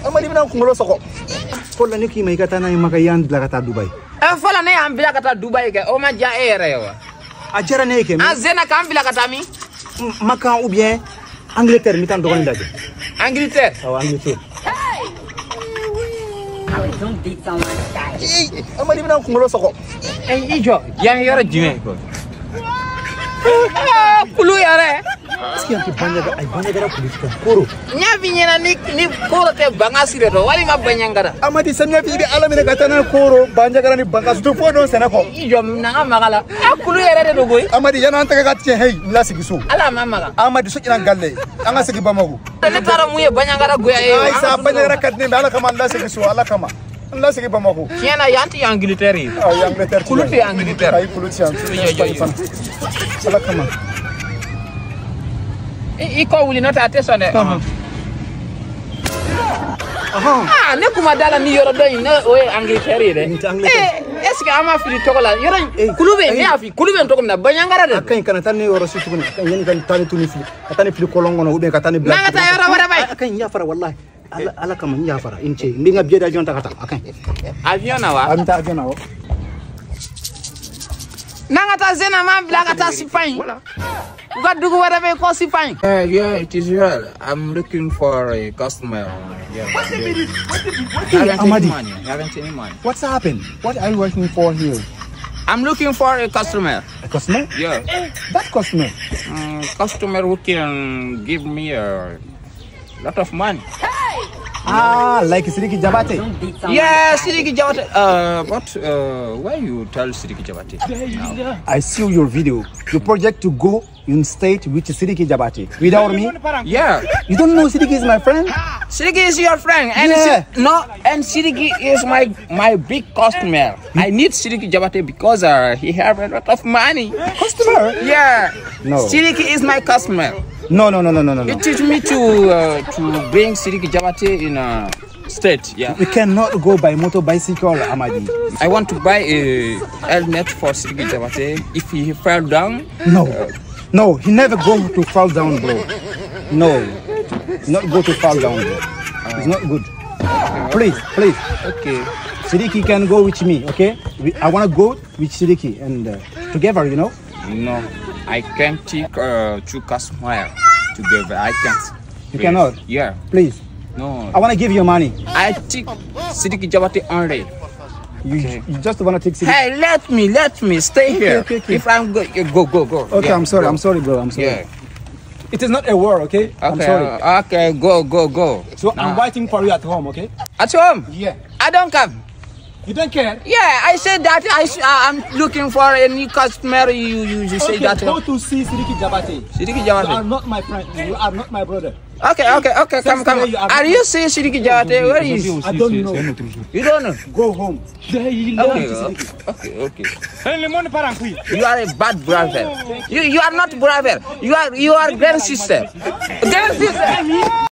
Amadi bina kungolo soko. Fola ni kima ikata na makayan bila kata Dubai. Fola ne am bila kata Dubai ke o ma ja erewa. Ajara ne ke. Azena kam bila kata mi. Maka ou bien Angleterre mi tan dogon daje. Angleterre. Oh Angleterre. Amadi bina kungolo soko. Ijo, yang yoro jime ko. Kulu yare. Eski anti banyaga ay banyaga politika koro. Nyavi nyena ni koro te bangasire do wali ma banyangara. Amadi sanya bi de alamine katana koro banyaga ni bangas do fodo senako. Ijo nanga magala. Kulu yare de do goy. Amadi yana anta ka tie hey la sigiso. Ala mamaga. Amadi so ina galle. Anga sigi bamago. Ne tara muye banyangara goy ay. Ay sa banyaga katne ala kama la sigiso ala kama. Allah sigi bamago. Tiena yanti Angleterre. Ah Angleterre. Kulu te Angleterre. Ay kulu tian. Ala kama. Iko wuli nota attention de. Ah, ne kuma dala ni yoro do ina o Angleterre de. Est-ce que ama fili tokola yoro kulube ne afi kulube to komna banyangara de. Akan kana tan yoro situ kun kan yani kan tan tuni fili atani fili kolongo no ube ka tan black. Nanga ta yoro wada bay. Akan ya fara wallahi. Ala kama ya fara inche ndinga bieda jonta kata akan. Avion na wa. Amta avion na wa. Nanga ta zena ma blaga ta sipain. God do whatever cause sipain. Yeah, it is real. I'm looking for a customer. Yeah. Amadi, haven't any money. what's happened? What are you working for here? I'm looking for a customer. A customer? Yeah. That customer. Customer who can give me a lot of money. Ah, like Sidiki Jabate. Yeah, Sidiki Jabate. But why you tell Sidiki Jabate? No. I see your video. Your project to go in state with Sidiki Jabate. Without me? Yeah. You don't know Sidiki is my friend? Sidiki is your friend, and Yeah. and Sidiki is my big customer. I need Sidiki Jabate because he have a lot of money. Customer? Yeah. No. Sidiki is my customer. No. You teach me to bring Sidiki Jabate in a state. Yeah. We cannot go by motor bicycle, Amadi. I want to buy a helmet for Sidiki Jabate. If he fell down. No, he never go to fall down, bro. No, not go to fall down, bro. It's not good. Please. Okay. Sidiki can go with me, okay? I want to go with Sidiki and together, you know? No, I can't take two customers together. I can't. You cannot? Yeah. Please. No. I want to give you money. I take Sidiki Jabate only. You just want to take Sidiki? Hey, let me stay here. Okay. If I'm good, go. Okay, Yeah, I'm sorry, bro. I'm sorry. Yeah. It is not a war, okay? I'm sorry. Okay, go. So I'm waiting for you at home, okay? At home? Yeah. I don't come. You don't care? Yeah, I said that I'm looking for a new customer. You say that. Go to see Sidiki Jabate. Sidiki You are Jabate. not my friend. You are not my brother. Okay. Come. Are you saying Sidiki Jabate? Where is? I don't know. You don't know. Go home. Okay. You are a bad brother. You are not brother. You are grandsister.